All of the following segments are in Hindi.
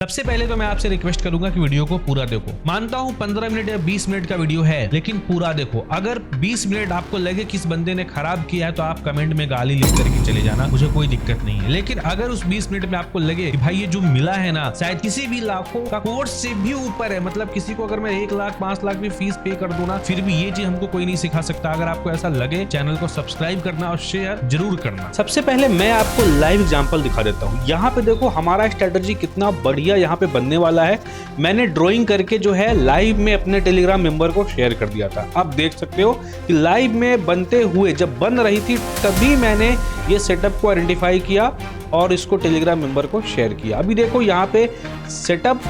सबसे पहले तो मैं आपसे रिक्वेस्ट करूंगा कि वीडियो को पूरा देखो। मानता हूं 15 मिनट या 20 मिनट का वीडियो है, लेकिन पूरा देखो। अगर 20 मिनट आपको लगे कि इस बंदे ने खराब किया है तो आप कमेंट में गाली लिख करके चले जाना, मुझे कोई दिक्कत नहीं है। लेकिन अगर उस 20 मिनट में आपको लगे कि भाई ये जो मिला है ना शायद किसी भी लाखों का कोर्स से भी ऊपर है, मतलब किसी को अगर मैं 1 लाख 5 लाख भी फीस पे कर दूं ना, फिर भी ये चीज हमको कोई नहीं सिखा सकता। अगर आपको ऐसा लगे चैनल को सब्सक्राइब करना और शेयर जरूर करना। सबसे पहले मैं आपको लाइव एग्जांपल दिखा देता हूँ। यहाँ पे देखो हमारा स्ट्रेटजी कितना बढ़िया यहाँ पे बनने वाला है। मैंने ड्राइंग करके जो है लाइव में अपने टेलीग्राम मेंबर को शेयर कर दिया था। आप देख सकते हो कि लाइव में बनते हुए जब बन रही थी तभी मैंने ये सेटअप को आइडेंटिफाई किया और इसको टेलीग्राम मेंबर को शेयर किया। अभी देखो यहाँ पे सेटअप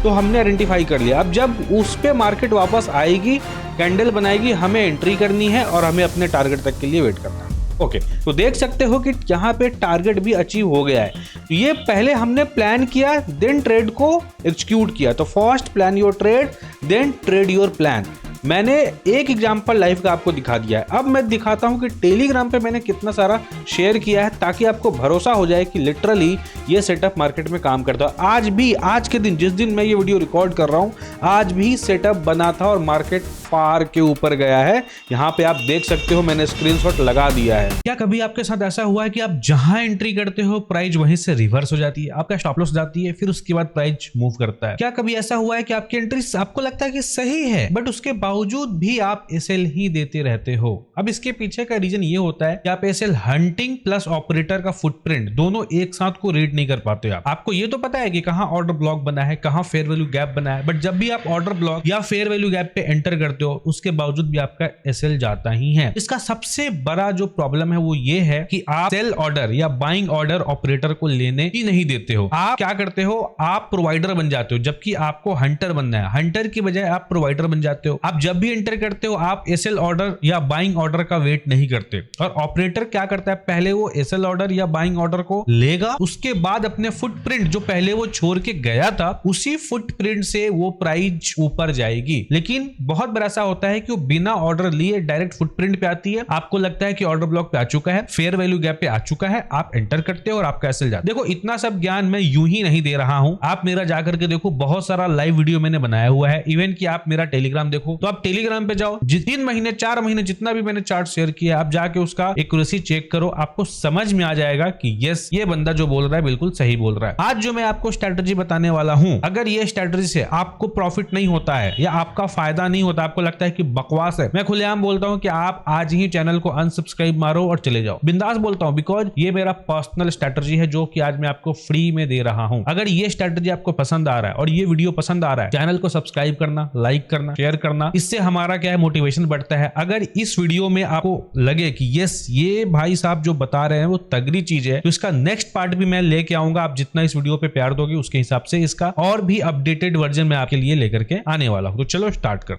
तो हमने आइडेंटिफाई कर लिया। अब जब उस पे मार्केट वापस आएगी, कैंडल बनाएगी, हमें एंट्री करनी है और हमें अपने टारगेट तक के लिए वेट करना है। ओके, तो देख सकते हो कि यहाँ पे टारगेट भी अचीव हो गया है। तो ये पहले हमने प्लान किया, देन ट्रेड को एग्जीक्यूट किया। तो first plan your trade, then trade your plan. मैंने एक एग्जांपल लाइव का आपको दिखा दिया है। अब मैं दिखाता हूं कि टेलीग्राम पे मैंने कितना सारा शेयर किया है, ताकि आपको भरोसा हो जाए कि लिटरली ये सेटअप मार्केट में काम करता है। आज भी, आज के दिन, जिस दिन मैं ये वीडियो रिकॉर्ड कर रहा हूं, आज भी सेटअप बना था और मार्केट फार के ऊपर गया है। यहाँ पे आप देख सकते हो, मैंने स्क्रीनशॉट लगा दिया है। क्या कभी आपके साथ ऐसा हुआ है कि आप जहां एंट्री करते हो प्राइस वहीं से रिवर्स हो जाती है, आपका स्टॉप लॉस जाती है, फिर उसके बाद प्राइस मूव करता है? क्या कभी ऐसा हुआ है कि आपकी एंट्री आपको लगता है कि सही है, बट उसके बावजूद भी आप एसएल ही देते रहते हो? अब इसके पीछे का रीजन ये होता है कि आप एसएल हंटिंग प्लस ऑपरेटर का फुटप्रिंट दोनों एक साथ को रीड नहीं कर पाते। आपको ये तो पता है कि कहां ऑर्डर ब्लॉक बना है, कहां फेयर वैल्यू गैप बना है, बट जब भी आप ऑर्डर ब्लॉक या फेयर वैल्यू गैप पे एंटर करते हो, उसके बावजूद भी आपका एसएल जाता ही है। इसका सबसे बड़ा जो प्रॉब्लम है वो ये है कि आप सेल ऑर्डर या बाइंग ऑर्डर ऑपरेटर को लेने ही नहीं देते हो। आप क्या करते हो, आप प्रोवाइडर बन जाते हो, जबकि आपको हंटर बनना है। हंटर की बजाय आप प्रोवाइडर बन जाते हो। आप जब भी एंटर करते हो आप एसएल ऑर्डर या बाइंग ऑर्डर का वेट नहीं करते। और ऑपरेटर क्या करता है, पहले वो एसएल ऑर्डर या बाइंग ऑर्डर को लेगा, उसके बाद अपने फुटप्रिंट जो पहले वो छोड़ के गया था, उसी फुटप्रिंट से वो प्राइस ऊपर जाएगी। लेकिन बहुत बार ऐसा होता है कि वो बिना ऑर्डर लिए डायरेक्ट फुटप्रिंट पे आती है। आपको लगता है कि ऑर्डर ब्लॉक पे आ चुका है, फेयर वैल्यू गैप पे आ चुका है, आप एंटर करते हो और आपका एसएल जाता है। देखो इतना सब ज्ञान मैं यूं ही नहीं दे रहा हूं, आप मेरा जाकर के देखो, बहुत सारा लाइव वीडियो मैंने बनाया हुआ है। इवन कि आप मेरा टेलीग्राम देखो, तो आप टेलीग्राम पे जाओ, 3 महीने 4 महीने जितना भी मैंने चार्ट शेयर किया, आप जाके उसका एक्यूरेसी चेक करो, आपको समझ में आ जाएगा कि यस ये बंदा जो बोल रहा है बिल्कुल सही बोल रहा है। आज जो मैं आपको स्ट्रेटजी बताने वाला हूं, अगर ये स्ट्रेटजी से आपको प्रॉफिट नहीं होता है या आपका फायदा नहीं होता, आपको लगता है कि बकवास है, मैं खुलेआम बोलता हूं कि आप आज ही चैनल को अनसब्सक्राइब मारो और चले जाओ। बिंदास बोलता हूं, बिकॉज ये मेरा पर्सनल स्ट्रेटजी है जो कि आज मैं आपको फ्री में दे रहा हूं। अगर ये स्ट्रेटजी आपको पसंद आ रहा है और ये वीडियो पसंद आ रहा है, चैनल को सब्सक्राइब करना, लाइक करना, शेयर करना, इससे हमारा क्या है, मोटिवेशन बढ़ता है। अगर इस वीडियो में आपको लगे कि यस ये भाई साहब जो बता रहे हैं वो तगड़ी चीज है, तो इसका नेक्स्ट पार्ट भी मैं लेके आऊंगा। आप जितना इस वीडियो पे प्यार दोगे उसके हिसाब से इसका और भी अपडेटेड वर्जन मैं आपके लिए लेकर के आने वाला हूं। तो चलो स्टार्ट कर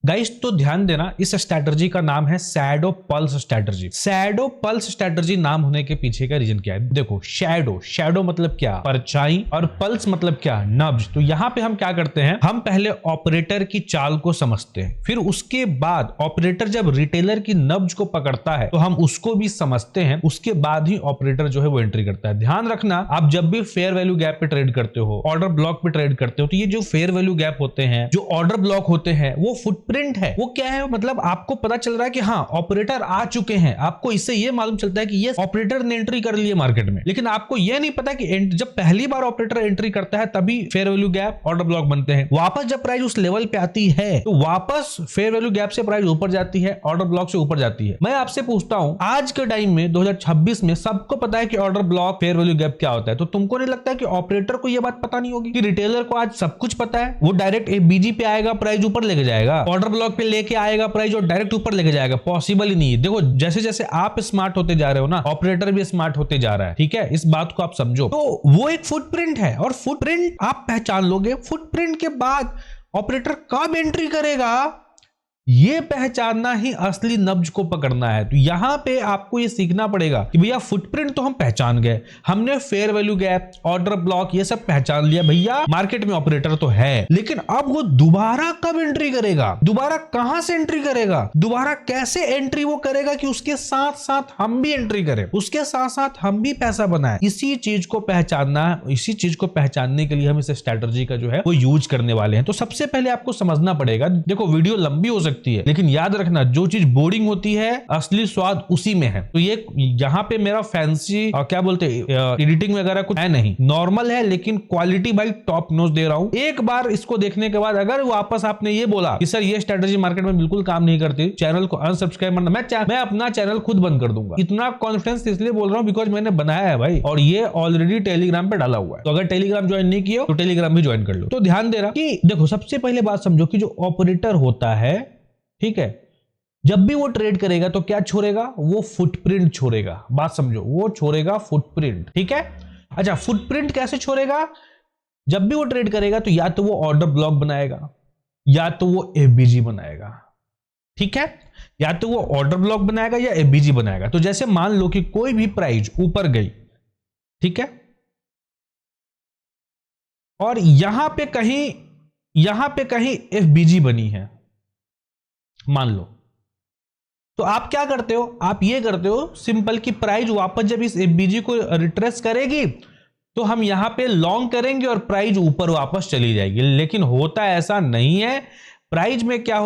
गाइस। तो ध्यान देना, इस स्ट्रेटजी का नाम है shadow pulse strategy. Shadow pulse strategy नाम होने के पीछे का रीजन क्या है? देखो शैडो मतलब क्या, परछाई, और पल्स मतलब क्या, नब्ज। तो यहाँ पे हम क्या करते हैं, हम पहले ऑपरेटर की चाल को समझते हैं, फिर उसके बाद ऑपरेटर जब रिटेलर की नब्ज को पकड़ता है तो हम उसको भी समझते हैं, उसके बाद ही ऑपरेटर जो है वो एंट्री करता है। ध्यान रखना, आप जब भी फेयर वैल्यू गैप पे ट्रेड करते हो, ऑर्डर ब्लॉक पे ट्रेड करते हो, तो ये जो फेयर वैल्यू गैप होते हैं, जो ऑर्डर ब्लॉक होते हैं, वो फुटप्रिंट है। वो क्या है, मतलब आपको पता चल रहा है कि हाँ ऑपरेटर आ चुके हैं, आपको इससे ये मालूम चलता है कि ये ऑपरेटर ने एंट्री कर ली है मार्केट में। लेकिन आपको ये नहीं पता कि जब पहली बार ऑपरेटर एंट्री करता है तभी fair value gap, order block बनते हैं। वापस जब प्राइस उस लेवल पे आती है तो वापस फेयर वैल्यू गैप से प्राइस ऊपर जाती है, ऑर्डर ब्लॉक से ऊपर जाती है। मैं आपसे पूछता हूं, आज के टाइम में 2026 में सबको पता है कि order block, fair value gap क्या होता है, तो तुमको नहीं लगता है कि ऑपरेटर को यह बात पता नहीं होगी कि रिटेलर को आज सब कुछ पता है? वो डायरेक्ट बीजी पे आएगा, प्राइस ऊपर लेके जाएगा, ऑर्डर ब्लॉक पे लेके आएगा प्राइस और डायरेक्ट ऊपर लेके जाएगा? पॉसिबल ही नहीं है। देखो जैसे जैसे आप स्मार्ट होते जा रहे हो ना, ऑपरेटर भी स्मार्ट होते जा रहा है, ठीक है, इस बात को आप समझो। तो वो एक फुटप्रिंट है और फुटप्रिंट आप पहचान लोगे, फुटप्रिंट के बाद ऑपरेटर कब एंट्री करेगा ये पहचानना ही असली नब्ज को पकड़ना है। तो यहां पे आपको ये सीखना पड़ेगा कि भैया फुटप्रिंट तो हम पहचान गए, हमने fair value gap, order block ये सब पहचान लिया, भैया मार्केट में ऑपरेटर तो है, लेकिन अब वो दोबारा कब एंट्री करेगा, दोबारा कहां से एंट्री करेगा, दोबारा कैसे एंट्री वो करेगा कि उसके साथ साथ हम भी एंट्री करें, उसके साथ साथ हम भी पैसा बनाए। इसी चीज को पहचानना, इसी चीज को पहचानने के लिए हम इस स्ट्रेटजी का जो है वो यूज करने वाले हैं। तो सबसे पहले आपको समझना पड़ेगा, देखो वीडियो लंबी हो सकती है, लेकिन याद रखना जो चीज बोरिंग होती है असली स्वाद उसी में है। तो ये यहाँ पे मेरा फैंसी और क्या बोलते एडिटिंग वगैरह कुछ है नहीं, नॉर्मल है, लेकिन क्वालिटी भाई टॉप नॉच दे रहा हूं। एक बार इसको देखने के बाद अगर वापस आपने ये बोला कि सर ये स्ट्रेटजी मार्केट में बिल्कुल काम नहीं करती, चैनल को अनसब्सक्राइब करना, मैं अपना चैनल खुद बंद कर दूंगा। इतना कॉन्फिडेंस इसलिए बोल रहा हूं बिकॉज मैंने बनाया है भाई, और ये ऑलरेडी टेलीग्राम पे डाला हुआ है। तो अगर टेलीग्राम ज्वाइन नहीं किया तो टेलीग्राम भी ज्वाइन कर लो। तो ध्यान देना कि देखो सबसे पहले बात समझो कि जो ऑपरेटर होता है, ठीक है, जब भी वो ट्रेड करेगा तो क्या छोड़ेगा, वो फुटप्रिंट छोड़ेगा। बात समझो, वो छोड़ेगा फुटप्रिंट, ठीक है। अच्छा, फुटप्रिंट कैसे छोड़ेगा, जब भी वो ट्रेड करेगा तो या तो वो ऑर्डर ब्लॉक बनाएगा या तो वो एफबीजी बनाएगा, ठीक है, या तो वो ऑर्डर ब्लॉक बनाएगा या एफबीजी बनाएगा। तो जैसे मान लो कि कोई भी प्राइस ऊपर गई, ठीक है, और यहां पे कहीं एफबीजी बनी है मान लो, तो आप क्या करते हो, आप ये करते हो सिंपल कि प्राइस वापस जब इस एफबीजी को रिट्रेस करेगी तो हम यहां पे लॉन्ग करेंगे और प्राइस ऊपर वापस चली जाएगी। लेकिन होता ऐसा नहीं है। प्राइस में क्या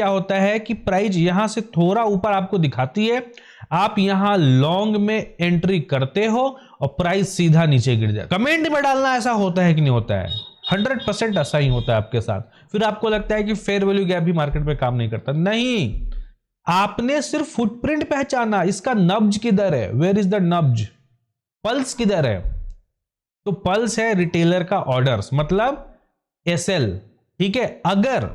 होता है कि प्राइस यहां से थोड़ा ऊपर आपको दिखाती है, आप यहां लॉन्ग में एंट्री करते हो और प्राइस सीधा नीचे गिर जाए। कमेंट में डालना ऐसा होता है कि नहीं होता है, 100% ऐसा ही होता है आपके साथ। फिर आपको लगता है कि फेयर वैल्यू गैप भी मार्केट में काम नहीं करता, नहीं, आपने सिर्फ फुटप्रिंट पहचाना, इसका नब्ज किधर है, वेयर इज द नब्ज, पल्स किधर है। तो पल्स है रिटेलर का ऑर्डर्स, मतलब एसएल, ठीक है। अगर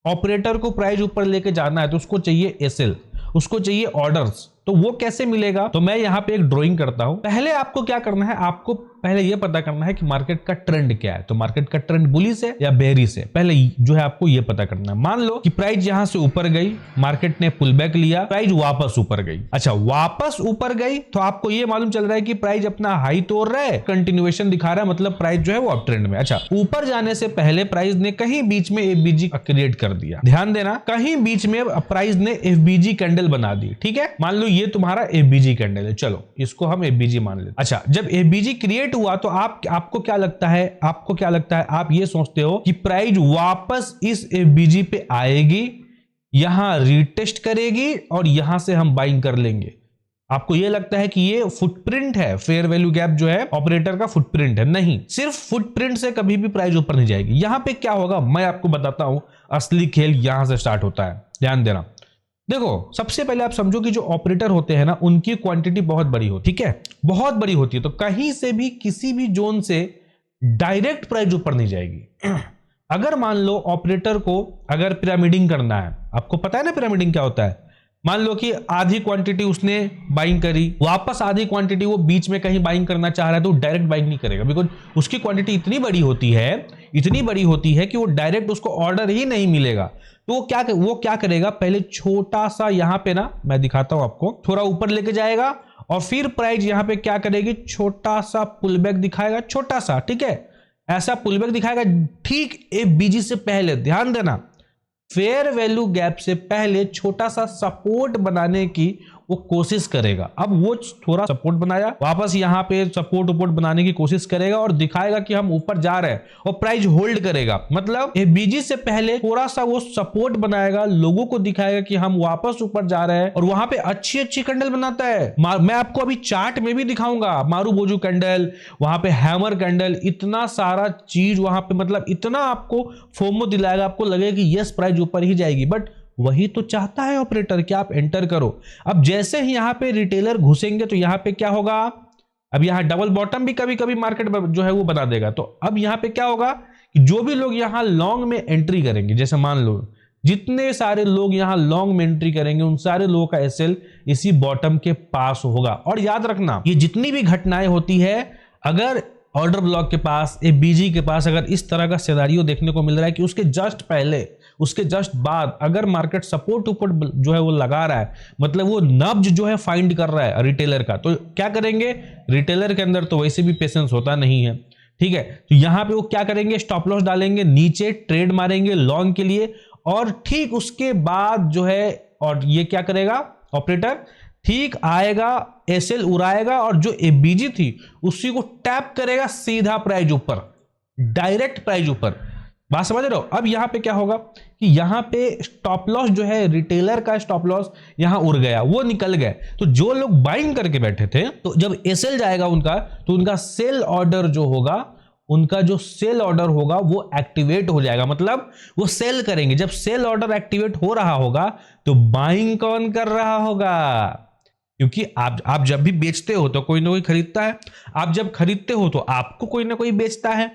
ऑपरेटर को प्राइस ऊपर लेके जाना है तो उसको चाहिए एसएल, उसको चाहिए ऑर्डर्स। तो वो कैसे मिलेगा, तो मैं यहां पे एक ड्राइंग करता हूं। पहले आपको क्या करना है, आपको पहले यह पता करना है कि मार्केट का ट्रेंड क्या है। तो मार्केट का ट्रेंड बुलिश है या बेरिश है, पहले जो है आपको यह पता करना है। मान लो कि प्राइस यहां से ऊपर गई, मार्केट ने पुल बैक लिया, प्राइस वापस ऊपर गई। अच्छा, वापस ऊपर गई तो आपको यह मालूम चल रहा है कि प्राइस अपना हाई तोड़ रहा है, कंटिन्यूएशन दिखा रहा है, मतलब प्राइस जो है वो अप ट्रेंड में। अच्छा, ऊपर जाने से पहले प्राइस ने कहीं बीच में एफबीजी क्रिएट कर दिया, ध्यान देना, कहीं बीच में प्राइस ने एफबीजी कैंडल बना दी, ठीक है। मान लो ये तुम्हारा एफबीजी कैंडल है, चलो इसको हम एफबीजी मान लेते हैं। अच्छा, जब एफबीजी क्रिएट हुआ तो आपको क्या लगता है, आप ये सोचते हो कि प्राइस वापस इस एफबीजी पे आएगी, यहां रीटेस्ट करेगी और यहां से हम बाइंग कर लेंगे। आपको यह लगता है कि ये फुटप्रिंट है, फेयर वैल्यू गैप जो है ऑपरेटर का फुटप्रिंट है। नहीं, सिर्फ फुटप्रिंट से कभी भी प्राइस ऊपर नहीं जाएगी। यहां पे क्या होगा मैं आपको बताता हूं, असली खेल यहां से स्टार्ट होता है, ध्यान देना। देखो, सबसे पहले आप समझो कि जो ऑपरेटर होते हैं ना, उनकी क्वांटिटी बहुत बड़ी होती है, ठीक है, बहुत बड़ी होती है। तो कहीं से भी किसी भी जोन से डायरेक्ट प्राइस ऊपर नहीं जाएगी। अगर मान लो ऑपरेटर को अगर पिरामिडिंग करना है, आपको पता है ना पिरामिडिंग क्या होता है, मान लो कि आधी क्वांटिटी उसने बाइंग करी, वापस आधी क्वांटिटी वो बीच में कहीं बाइंग करना चाह रहा है, तो डायरेक्ट बाइंग नहीं करेगा, बिकॉज उसकी क्वांटिटी इतनी बड़ी होती है कि वो डायरेक्ट उसको ऑर्डर ही नहीं मिलेगा। तो वो क्या करेगा, पहले छोटा सा यहां पे ना, मैं दिखाता हूं आपको, थोड़ा ऊपर लेके जाएगा और फिर प्राइस यहां पे क्या करेगी, छोटा सा पुलबैक दिखाएगा, छोटा सा, ठीक है, ऐसा पुलबैक दिखाएगा ठीक एफबीजी से पहले। ध्यान देना, फेयर वैल्यू गैप से पहले छोटा सा सपोर्ट बनाने की वो कोशिश करेगा। अब वो थोड़ा सपोर्ट बनाया, वापस यहां पे सपोर्ट बनाने की कोशिश करेगा और दिखाएगा कि हम ऊपर जा रहे हैं और प्राइस होल्ड करेगा। मतलब एफबीजी से पहले थोड़ा सा वो सपोर्ट बनाएगा, लोगों को दिखाएगा कि हम वापस ऊपर जा रहे हैं और वहां पे अच्छी कैंडल बनाता है। मैं आपको अभी चार्ट में भी दिखाऊंगा, मारू बोजू कैंडल, वहां पे हैमर कैंडल, इतना सारा चीज वहां पे, मतलब इतना आपको फोमो दिलाएगा, आपको लगेगा कि यस प्राइस ऊपर ही जाएगी। बट वही तो चाहता है ऑपरेटर कि आप एंटर करो। अब जैसे ही यहां पे रिटेलर घुसेंगे तो यहां पे क्या होगा, अब यहां डबल बॉटम भी कभी कभी मार्केट जो है वो बना देगा। तो अब यहां पे क्या होगा कि जो भी लोग यहां लॉन्ग में एंट्री करेंगे, जैसे मान लो जितने सारे लोग यहां लॉन्ग में एंट्री करेंगे, उन सारे लोगों का एसएल इसी बॉटम के पास होगा। और याद रखना, ये जितनी भी घटनाएं होती है, अगर ऑर्डर ब्लॉक के पास, एफबीजी के पास अगर इस तरह का सिनेरियो देखने को मिल रहा है कि उसके जस्ट पहले उसके जस्ट बाद अगर मार्केट सपोर्ट ऊपर जो है वो लगा रहा है, मतलब वो नब्ज जो है फाइंड कर रहा है रिटेलर का, तो क्या करेंगे, रिटेलर के अंदर तो वैसे भी पेशेंस होता नहीं है, ठीक है। तो यहां पे वो क्या करेंगे, स्टॉप लॉस डालेंगे, नीचे ट्रेड मारेंगे लॉन्ग के लिए, और ठीक उसके बाद जो है, और ये क्या करेगा ऑपरेटर, ठीक आएगा, एसएल उड़ाएगा और जो एबीजी थी उसी को टैप करेगा सीधा प्राइस ऊपर, डायरेक्ट प्राइस ऊपर। बात समझ रहे हो। अब यहां पे क्या होगा कि यहां पे स्टॉप लॉस जो है, रिटेलर का स्टॉप लॉस यहां उड़ गया, वो निकल गए। तो जो लोग बाइंग करके बैठे थे, तो जब एसएल जाएगा उनका, तो उनका सेल ऑर्डर जो होगा, उनका जो सेल ऑर्डर होगा वो एक्टिवेट हो जाएगा, मतलब वो सेल करेंगे। जब सेल ऑर्डर एक्टिवेट हो रहा होगा तो बाइंग कौन कर रहा होगा, क्योंकि आप जब भी बेचते हो तो कोई ना कोई खरीदता है, आप जब खरीदते हो तो आपको कोई ना कोई बेचता है।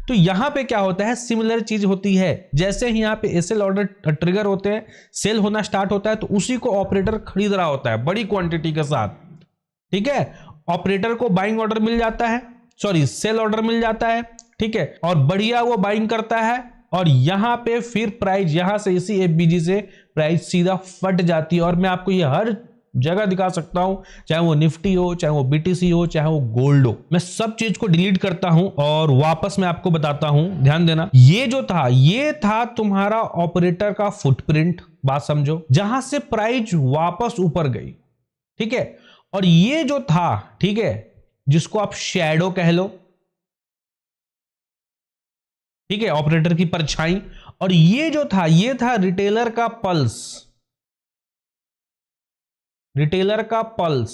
तो यहां पे क्या होता है, सिमिलर चीज होती है। जैसे ही यहां पे एसएल ऑर्डर ट्रिगर होते हैं, सेल होना स्टार्ट होता है, तो उसी को ऑपरेटर खरीद रहा होता है बड़ी क्वांटिटी के साथ, ठीक है। ऑपरेटर को बाइंग ऑर्डर मिल जाता है, सॉरी सेल ऑर्डर मिल जाता है, ठीक है, और बढ़िया वो बाइंग करता है, और यहां पे फिर प्राइस यहां से इसी एफबीजी से प्राइस सीधा फट जाती है। और मैं आपको ये हर जगह दिखा सकता हूं, चाहे वो निफ्टी हो, चाहे वो बीटीसी हो, चाहे वो गोल्ड हो, मैं सब चीज को डिलीट करता हूं और वापस मैं आपको बताता हूं। ध्यान देना, ये जो था, ये था तुम्हारा ऑपरेटर का फुटप्रिंट, बात समझो, जहां से प्राइस वापस ऊपर गई, ठीक है। और ये जो था, ठीक है, जिसको आप शैडो कह लो, ठीक है, ऑपरेटर की परछाई। और ये जो था, ये था रिटेलर का पल्स, रिटेलर का पल्स,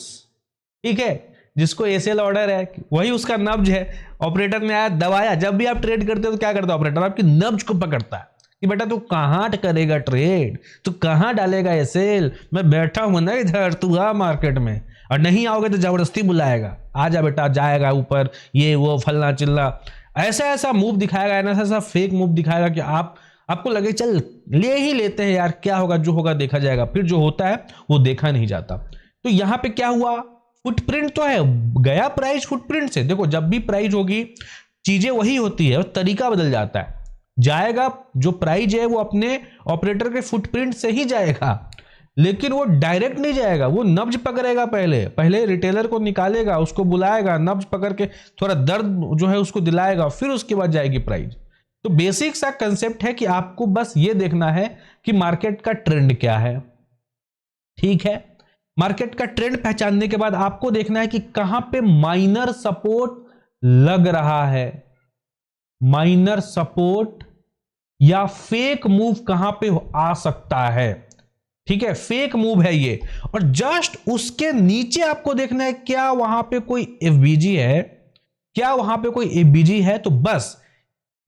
ठीक है, जिसको एसएल ऑर्डर है, वही उसका नब्ज है। ऑपरेटर ने आया, दबाया। जब भी आप ट्रेड करते हो तो क्या करता है ऑपरेटर, आपकी नब्ज को पकड़ता है कि बेटा तू कहां करेगा ट्रेड, तू कहां डालेगा एसएल, मैं बैठा हूं ना इधर, तू आ मार्केट में, और नहीं आओगे तो जबरदस्ती बुलाएगा, आजा बेटा, जाएगा ऊपर, ये वो फलना चिल्ला, ऐसा ऐसा मूव दिखाएगा, ऐसा ऐसा फेक मूव दिखाएगा कि आपको लगे चल ले ही लेते हैं यार, क्या होगा जो होगा देखा जाएगा, फिर जो होता है वो देखा नहीं जाता। तो यहां पे क्या हुआ, फुटप्रिंट तो है, गया प्राइस फुटप्रिंट से। देखो जब भी प्राइस होगी चीजें वही होती है, तरीका बदल जाता है, जाएगा जो प्राइस है वो अपने ऑपरेटर के फुटप्रिंट से ही जाएगा, लेकिन वो डायरेक्ट नहीं जाएगा, वो नब्ज पकड़ेगा, पहले रिटेलर को निकालेगा, उसको बुलाएगा, नब्ज पकड़ के थोड़ा दर्द जो है उसको दिलाएगा, फिर उसके बाद जाएगी प्राइस। तो बेसिक सा कंसेप्ट है कि आपको बस ये देखना है कि मार्केट का ट्रेंड क्या है, ठीक है। मार्केट का ट्रेंड पहचानने के बाद आपको देखना है कि कहां पे माइनर सपोर्ट लग रहा है, माइनर सपोर्ट या फेक मूव कहां पे आ सकता है, ठीक है, फेक मूव है ये। और जस्ट उसके नीचे आपको देखना है क्या वहां पे कोई एफबीजी है, क्या वहां पे कोई एफबीजी है। तो बस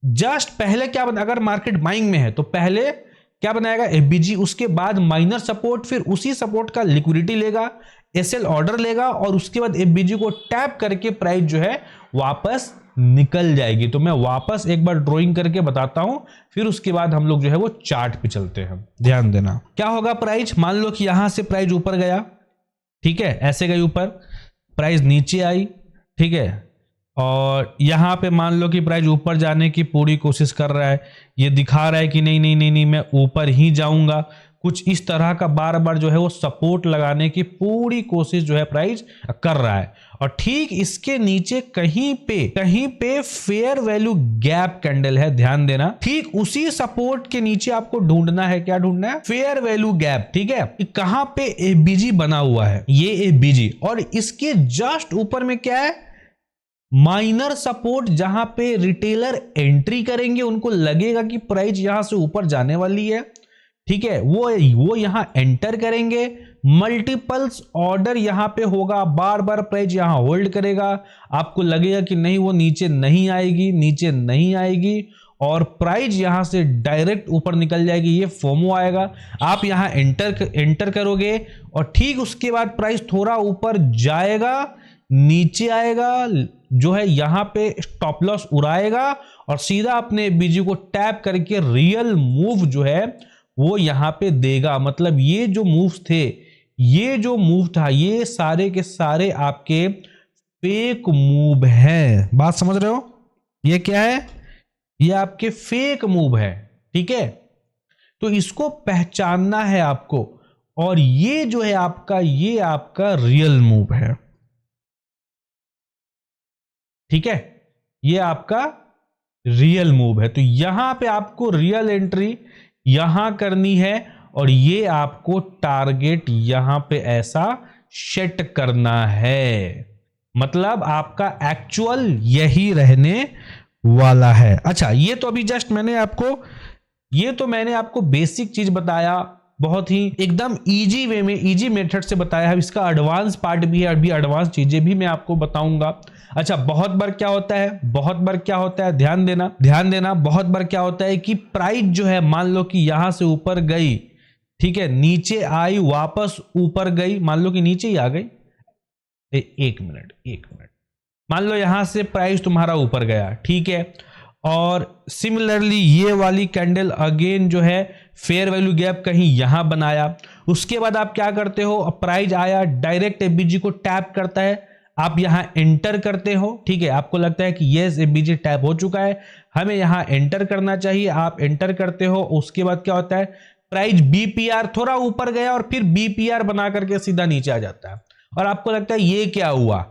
जस्ट पहले क्या बना, अगर मार्केट बाइंग में है तो पहले क्या बनाएगा, एफबीजी, उसके बाद माइनर सपोर्ट, फिर उसी सपोर्ट का लिक्विडिटी लेगा, एसएल ऑर्डर लेगा, और उसके बाद एफबीजी को टैप करके प्राइस जो है वापस निकल जाएगी। तो मैं वापस एक बार ड्राइंग करके बताता हूं, फिर उसके बाद हम लोग जो है वो चार्ट पे चलते हैं। ध्यान देना क्या होगा, प्राइस मान लो कि यहां से प्राइस ऊपर गया, ठीक है, ऐसे गई ऊपर, प्राइस नीचे आई, ठीक है, और यहां पे मान लो कि प्राइस ऊपर जाने की पूरी कोशिश कर रहा है, ये दिखा रहा है कि नहीं नहीं नहीं नहीं मैं ऊपर ही जाऊंगा, कुछ इस तरह का बार बार जो है वो सपोर्ट लगाने की पूरी कोशिश जो है प्राइस कर रहा है। और ठीक इसके नीचे कहीं पे फेयर वैल्यू गैप कैंडल है, ध्यान देना, ठीक उसी सपोर्ट के नीचे आपको ढूंढना है, क्या ढूंढना है, फेयर वैल्यू गैप, ठीक है। कहां पे एफबीजी बना हुआ है, ये एफबीजी, और इसके जस्ट ऊपर में क्या है, माइनर सपोर्ट, जहां पे रिटेलर एंट्री करेंगे, उनको लगेगा कि प्राइस यहां से ऊपर जाने वाली है, ठीक है, वो यहां एंटर करेंगे, मल्टीपल्स ऑर्डर यहां पे होगा, बार बार प्राइस यहां होल्ड करेगा, आपको लगेगा कि नहीं वो नीचे नहीं आएगी, नीचे नहीं आएगी, और प्राइस यहां से डायरेक्ट ऊपर निकल जाएगी, ये फोमो आएगा, आप यहां एंटर करोगे, और ठीक उसके बाद प्राइस थोड़ा ऊपर जाएगा, नीचे आएगा, जो है यहां पे स्टॉप लॉस उड़ाएगा, और सीधा अपने बीजी को टैप करके रियल मूव जो है वो यहां पे देगा। मतलब ये जो मूव्स थे, ये जो मूव था, ये सारे के सारे आपके फेक मूव हैं, बात समझ रहे हो, ये क्या है, ये आपके फेक मूव है, ठीक है। तो इसको पहचानना है आपको, और ये जो है आपका, ये आपका रियल मूव है, ठीक है, ये आपका रियल मूव है। तो यहां पे आपको रियल एंट्री यहां करनी है, और ये आपको टारगेट यहां पे ऐसा सेट करना है, मतलब आपका एक्चुअल यही रहने वाला है। अच्छा, ये तो अभी जस्ट मैंने आपको बेसिक चीज बताया, बहुत ही एकदम इजी वे में, इजी मेथड से बताया है। इसका एडवांस पार्ट भी है, अभी एडवांस चीजें भी मैं आपको बताऊंगा। अच्छा, बहुत बार क्या होता है, ध्यान देना, बहुत बार क्या होता है कि प्राइस जो है, मान लो कि यहां से ऊपर गई, ठीक है, नीचे आई, वापस ऊपर गई, मान लो कि नीचे ही आ गई, एक मिनट, मान लो यहां से प्राइस तुम्हारा ऊपर गया, ठीक है, और सिमिलरली ये वाली कैंडल अगेन जो है फेयर वैल्यू गैप कहीं यहां बनाया, उसके बाद आप क्या करते हो, प्राइस आया, डायरेक्ट एफबीजी को टैप करता है, आप यहां एंटर करते हो, ठीक है, आपको लगता है कि यस एफबीजी टैप हो चुका है, हमें यहां एंटर करना चाहिए, आप एंटर करते हो, उसके बाद क्या होता है, प्राइस बीपीआर थोड़ा ऊपर गया और फिर बीपीआर बना करके सीधा नीचे आ जाता है, और आपको लगता है ये क्या हुआ।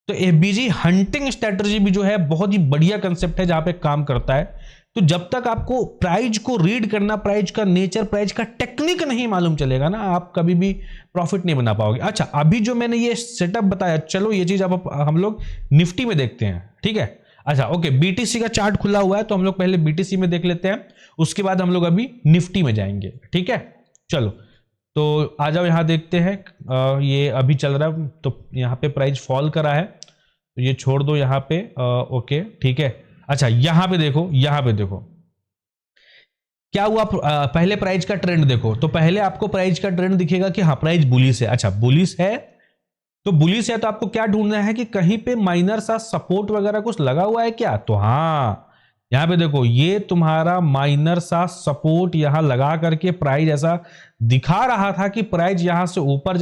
तो एफबीजी हंटिंग स्ट्रेटजी भी जो है बहुत ही बढ़िया कंसेप्ट है, जहां पे काम करता है। तो जब तक आपको प्राइस को रीड करना, प्राइस का नेचर, प्राइस का टेक्निक नहीं मालूम चलेगा ना, आप कभी भी प्रॉफिट नहीं बना पाओगे। अच्छा, अभी जो मैंने ये सेटअप बताया, चलो ये चीज अब हम लोग निफ्टी में देखते हैं, ठीक है। अच्छा, ओके, बीटीसी का चार्ट खुला हुआ है, तो हम लोग पहले बीटीसी में देख लेते हैं, उसके बाद हम लोग अभी निफ्टी में जाएंगे, ठीक है। चलो, तो आ जाओ, यहां देखते हैं, ये अभी चल रहा है, तो यहां पे प्राइस फॉल करा है, तो ये छोड़ दो यहां पे, ओके, ठीक है। अच्छा, यहां पे देखो क्या हुआ, पहले प्राइस का ट्रेंड देखो, तो पहले आपको प्राइस का ट्रेंड दिखेगा कि हाँ प्राइस बुलिश है। अच्छा, बुलिश है, तो आपको क्या ढूंढना है कि कहीं पे माइनर सा सपोर्ट वगैरह कुछ लगा हुआ है क्या, तो हाँ, यहां पे देखो, ये तुम्हारा माइनर सा सपोर्ट यहां लगा करके प्राइस ऐसा दिखा रहा था कि प्राइस यहां से ऊपर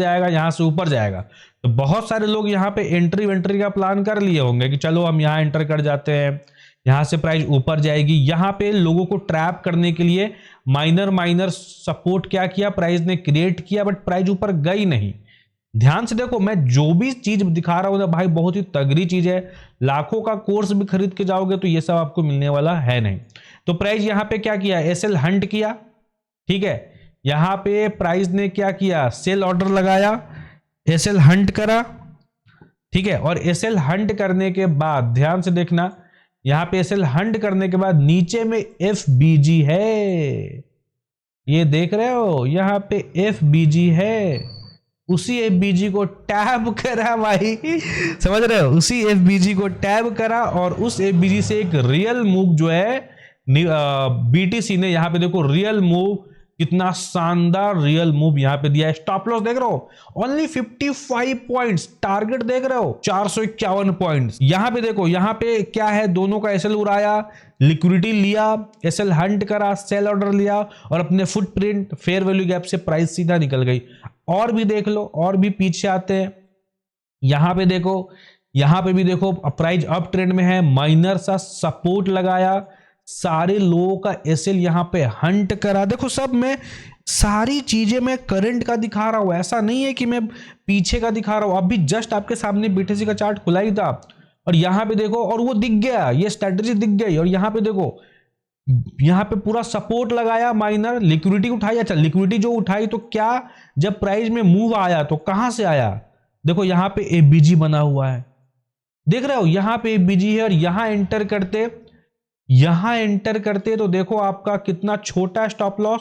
जाएगा, तो बहुत सारे लोग यहां पे एंट्री का प्लान कर लिए होंगे कि चलो हम यहां एंटर कर जाते हैं, यहां से प्राइस ऊपर जाएगी। यहां पे लोगों को ट्रैप करने के लिए माइनर सपोर्ट क्या किया, प्राइस ने क्रिएट किया, बट प्राइस ऊपर गई नहीं। ध्यान से देखो, मैं जो भी चीज दिखा रहा हूं ना भाई, बहुत ही तगड़ी चीज है, लाखों का कोर्स भी खरीद के जाओगे तो ये सब आपको मिलने वाला है नहीं। तो प्राइस यहां पे क्या किया, एसएल हंट किया, ठीक है, यहां पे प्राइस ने क्या किया, सेल ऑर्डर लगाया, एसएल हंट करा, ठीक है, और एसएल हंट करने के बाद ध्यान से देखना, यहां पे एसएल हंट करने के बाद नीचे में एफबीजी है, ये देख रहे हो, यहां पे एफबीजी है, उसी एफबीजी को टैब करा भाई, समझ रहे हो, उसी एफबीजी को टैब करा, और उस एफबीजी से एक रियल मूव जो है बीटीसी ने, यहां पे देखो रियल मूव, कितना शानदार रियल मूव यहां पे दिया है। स्टॉप लॉस देख रहे हो, ओनली 55 पॉइंट्स, टारगेट देख रहे हो 451 पॉइंट्स। यहां पे देखो, यहां पे क्या है, दोनों का एसएल उड़ाया, लिक्विडिटी लिया, एसएल हंट करा, सेल ऑर्डर लिया, और अपने फुटप्रिंट फेयर वैल्यू गैप से प्राइस सीधा निकल गई। और भी देख लो, और भी पीछे आते हैं, यहां पे देखो, यहां पे भी देखो, प्राइस अप ट्रेंड में है, माइनर सा सपोर्ट लगाया, सारे लोगों का एसएल यहां पे हंट करा। देखो, सब में सारी चीजें मैं करंट का दिखा रहा हूं, ऐसा नहीं है कि मैं पीछे का दिखा रहा हूं। अभी जस्ट आपके सामने बीटीसी का चार्ट खुला ही था, और यहां पे देखो, और वो दिख गया, ये स्ट्रेटजी दिख गई, और यहां पे देखो, यहां पे पूरा सपोर्ट लगाया, माइनर लिक्विडिटी उठाई। अच्छा, लिक्विडिटी जो उठाई तो क्या, जब प्राइस में मूव आया तो कहां से आया, देखो यहां पे एफबीजी बना हुआ है, देख रहे हो, यहां पे एफबीजी है, और यहां एंटर करते तो देखो आपका कितना छोटा स्टॉप लॉस,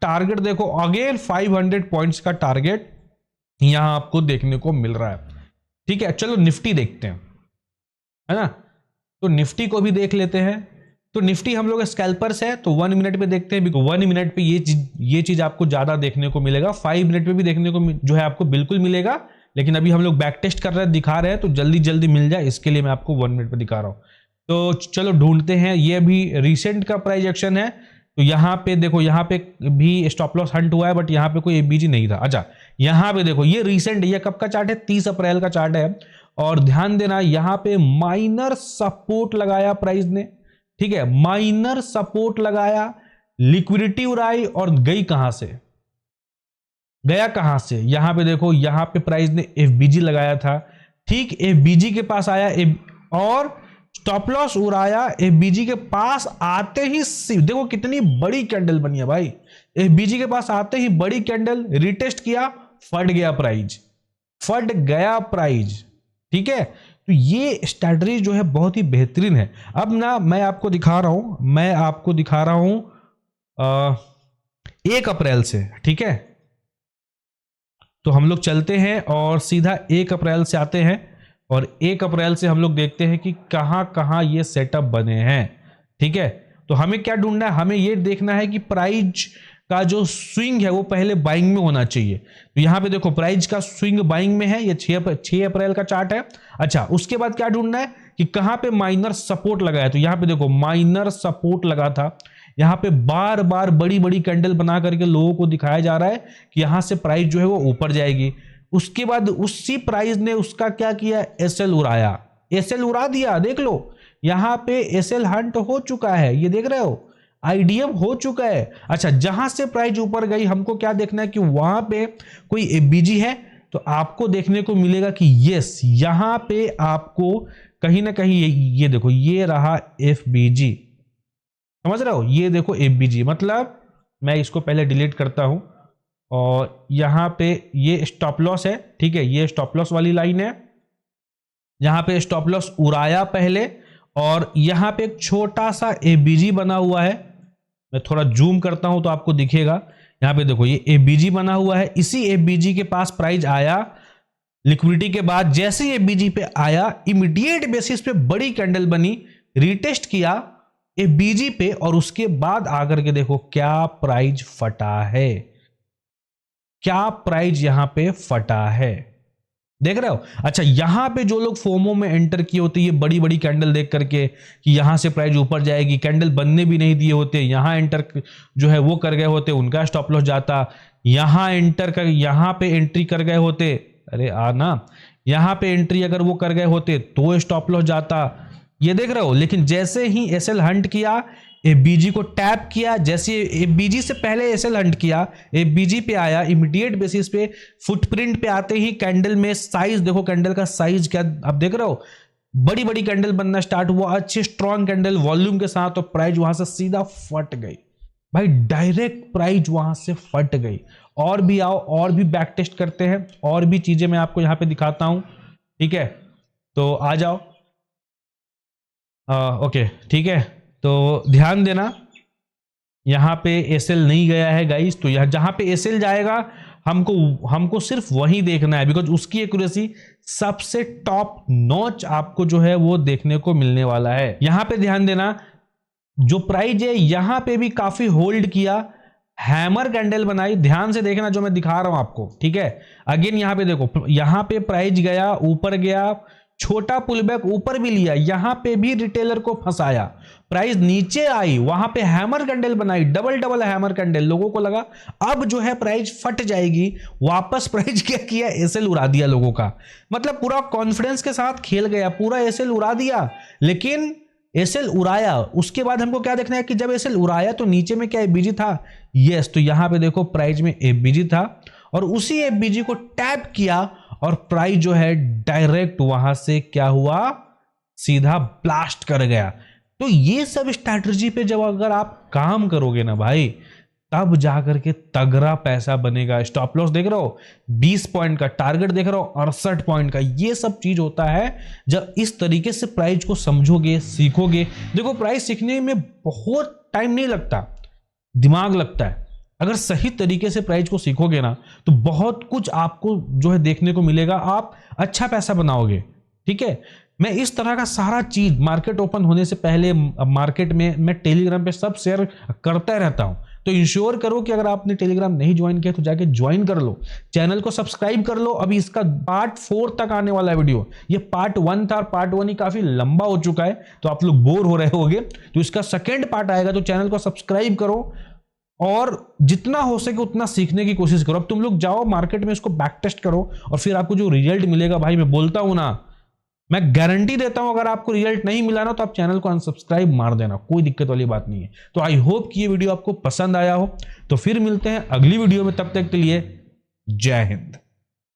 टारगेट देखो अगेन 500 पॉइंट्स का टारगेट यहां आपको देखने को मिल रहा है। ठीक है, चलो निफ्टी देखते हैं, है ना, तो निफ्टी को भी देख लेते हैं। तो निफ्टी हम लोग स्कैल्पर्स है, तो 1 मिनट पे देखते हैं, 1 मिनट पे ये चीज आपको ज्यादा देखने को मिलेगा, 5 मिनट पे भी देखने को जो है आपको बिल्कुल मिलेगा, लेकिन अभी हम लोग बैक टेस्ट कर रहे हैं, दिखा रहे हैं, तो जल्दी जल्दी मिल जाए इसके लिए मैं आपको 1 मिनट पे दिखा रहा हूं। तो चलो ढूंढते हैं, ये भी रिसेंट का प्राइस एक्शन है, तो यहां पे देखो, यहां पे भी स्टॉप लॉस हंट हुआ है, बट यहां पे कोई एफबीजी नहीं था। अच्छा, यहां पे देखो, ये रिसेंट, ये कब का चार्ट है, 30 अप्रैल का चार्ट है, और ध्यान देना यहां पे माइनर सपोर्ट लगाया प्राइस ने, ठीक है, माइनर सपोर्ट लगाया, लिक्विडिटी उड़ाई और गई कहां से, गया कहां से, यहां पे देखो, यहां पे प्राइस ने एफबीजी लगाया था, ठीक, एफबीजी के पास आया और स्टॉप लॉस उड़ाया, एफबीजी के पास आते ही देखो कितनी बड़ी कैंडल बनी है भाई, एफबीजी के पास आते ही बड़ी कैंडल, रिटेस्ट किया, फट गया प्राइस, फट गया प्राइस, ठीक है। तो ये स्ट्रैटेजी जो है बहुत ही बेहतरीन है। अब ना मैं आपको दिखा रहा हूं 1 अप्रैल से, ठीक है। तो हम लोग चलते हैं और सीधा 1 अप्रैल से आते हैं और 1 अप्रैल से हम लोग देखते हैं कि कहां कहां ये सेटअप बने हैं, ठीक है। तो हमें क्या ढूंढना है, हमें ये देखना है कि प्राइस का जो स्विंग है वो पहले बाइंग में होना चाहिए। तो यहां पे देखो प्राइस का स्विंग बाइंग में है, ये 6 अप्रैल का चार्ट है। अच्छा, उसके बाद क्या ढूंढना है कि कहां पे माइनर सपोर्ट लगा है। तो यहां पे देखो माइनर सपोर्ट लगा था, यहां पे बार बार बड़ी बड़ी कैंडल बना करके लोगों को दिखाया जा रहा है कि यहां से प्राइस जो है वो ऊपर जाएगी। उसके बाद उसी प्राइस ने उसका क्या किया, एसएल उड़ाया, एसएल उड़ा दिया, देख लो यहां पे एसएल हंट हो चुका है, ये देख रहे हो, आईडीएम हो चुका है। अच्छा, जहां से प्राइस ऊपर गई हमको क्या देखना है कि वहां पे कोई एफबीजी है, तो आपको देखने को मिलेगा कि यस, यहां पे आपको कहीं ना कहीं ये देखो, ये रहा एफबीजी, समझ रहे हो, ये देखो एफबीजी, मतलब मैं इसको पहले डिलीट करता हूं और यहां पे ये स्टॉप लॉस है, ठीक है, ये स्टॉप लॉस वाली लाइन है, यहां पे स्टॉप लॉस उड़ाया पहले और यहां पे एक छोटा सा एफबीजी बना हुआ है, मैं थोड़ा जूम करता हूं तो आपको दिखेगा, यहां पे देखो ये एफबीजी बना हुआ है, इसी एफबीजी के पास प्राइस आया लिक्विडिटी के बाद, जैसे ही एफबीजी पे आया इमीडिएट बेसिस पे बड़ी कैंडल बनी, रिटेस्ट किया एफबीजी पे और उसके बाद आकर के देखो क्या प्राइस फटा है, क्या प्राइस यहां पे फटा है, देख रहे हो। अच्छा, यहां पे जो लोग फोमो में एंटर किए होते, ये बड़ी बड़ी कैंडल देख करके कि यहां से प्राइस ऊपर जाएगी, कैंडल बनने भी नहीं दिए होते, यहां एंटर जो है वो कर गए होते, उनका स्टॉप लॉस जाता, यहां पे एंट्री कर गए होते, अरे आना, यहां पे एंट्री अगर वो कर गए होते तो स्टॉप लॉस जाता, ये देख रहे हो। लेकिन जैसे ही एसएल हंट किया, एफबीजी को टैप किया, जैसे एफबीजी से पहले एसएल हंट किया, एफबीजी पे आया, इमीडिएट बेसिस पे फुटप्रिंट पे आते ही कैंडल में साइज देखो, कैंडल का साइज क्या आप देख रहे हो, बड़ी बड़ी कैंडल बनना स्टार्ट हुआ, अच्छे स्ट्रॉन्ग कैंडल वॉल्यूम के साथ, तो प्राइस वहां से सीधा फट गई भाई, डायरेक्ट प्राइस वहां से फट गई। और भी आओ, और भी बैक टेस्ट करते हैं, और भी चीजें मैं आपको यहां पे दिखाता हूं, ठीक है, तो आ जाओ। ओके, ठीक है, तो ध्यान देना यहां पे एसएल नहीं गया है गाइस, तो यहां जहां पे एसएल जाएगा हमको सिर्फ वही देखना है, बिकॉज उसकी एक्यूरेसी सबसे टॉप नॉच आपको जो है वो देखने को मिलने वाला है। यहां पे ध्यान देना, जो प्राइस है यहां पे भी काफी होल्ड किया, हैमर कैंडल बनाई, ध्यान से देखना जो मैं दिखा रहा हूं आपको, ठीक है। अगेन यहां पे देखो, यहां पे प्राइस गया, ऊपर गया, छोटा पुलबैक ऊपर भी लिया, यहां पे भी रिटेलर को फंसाया, प्राइस नीचे आई, वहां पे हैमर कैंडल बनाई, डबल हैमर कैंडल, लोगों को लगा अब जो है प्राइस फट जाएगी, वापस प्राइस क्या किया, एसएल उड़ा दिया लोगों का, मतलब पूरा कॉन्फिडेंस के साथ खेल गया, पूरा एसएल उड़ा दिया। लेकिन एसएल उड़ाया, उसके बाद हमको क्या देखना है कि जब एसएल उड़ाया तो नीचे में क्या एफबीजी था, यस, तो यहां पे देखो प्राइस में एफबीजी था और उसी एफबीजी को टैप किया और प्राइस जो है डायरेक्ट वहां से क्या हुआ, सीधा ब्लास्ट कर गया। तो ये सब स्ट्रैटेजी पे जब अगर आप काम करोगे ना भाई, तब जाकर के तगड़ा पैसा बनेगा। स्टॉप लॉस देख रहे हो 20 पॉइंट का, टारगेट देख रहे हो 68 पॉइंट का, ये सब चीज होता है जब इस तरीके से प्राइस को समझोगे, सीखोगे। देखो प्राइस सीखने में बहुत टाइम नहीं लगता, दिमाग लगता है। अगर सही तरीके से प्राइस को सीखोगे ना तो बहुत कुछ आपको जो है देखने को मिलेगा, आप अच्छा पैसा बनाओगे, ठीक है। मैं इस तरह का सारा चीज मार्केट ओपन होने से पहले मार्केट में मैं टेलीग्राम पे सब शेयर करता रहता हूं, तो इंश्योर करो कि अगर आपने टेलीग्राम नहीं ज्वाइन किया तो जाके ज्वाइन कर लो, चैनल को सब्सक्राइब कर लो। अभी इसका पार्ट 4 तक आने वाला है वीडियो, ये पार्ट 1 था, पार्ट 1 ही काफी लंबा हो चुका है तो आप लोग बोर हो रहे होंगे, तो इसका सेकेंड पार्ट आएगा, तो चैनल को सब्सक्राइब करो और जितना हो सके उतना सीखने की कोशिश करो। अब तुम लोग जाओ मार्केट में इसको बैक टेस्ट करो और फिर आपको जो रिजल्ट मिलेगा भाई, मैं बोलता हूं ना, मैं गारंटी देता हूं अगर आपको रिजल्ट नहीं मिला ना तो आप चैनल को अनसब्सक्राइब मार देना, कोई दिक्कत वाली बात नहीं है। तो आई होप कि ये वीडियो आपको पसंद आया हो। तो फिर मिलते हैं अगली वीडियो में, तब तक के लिए जय हिंद।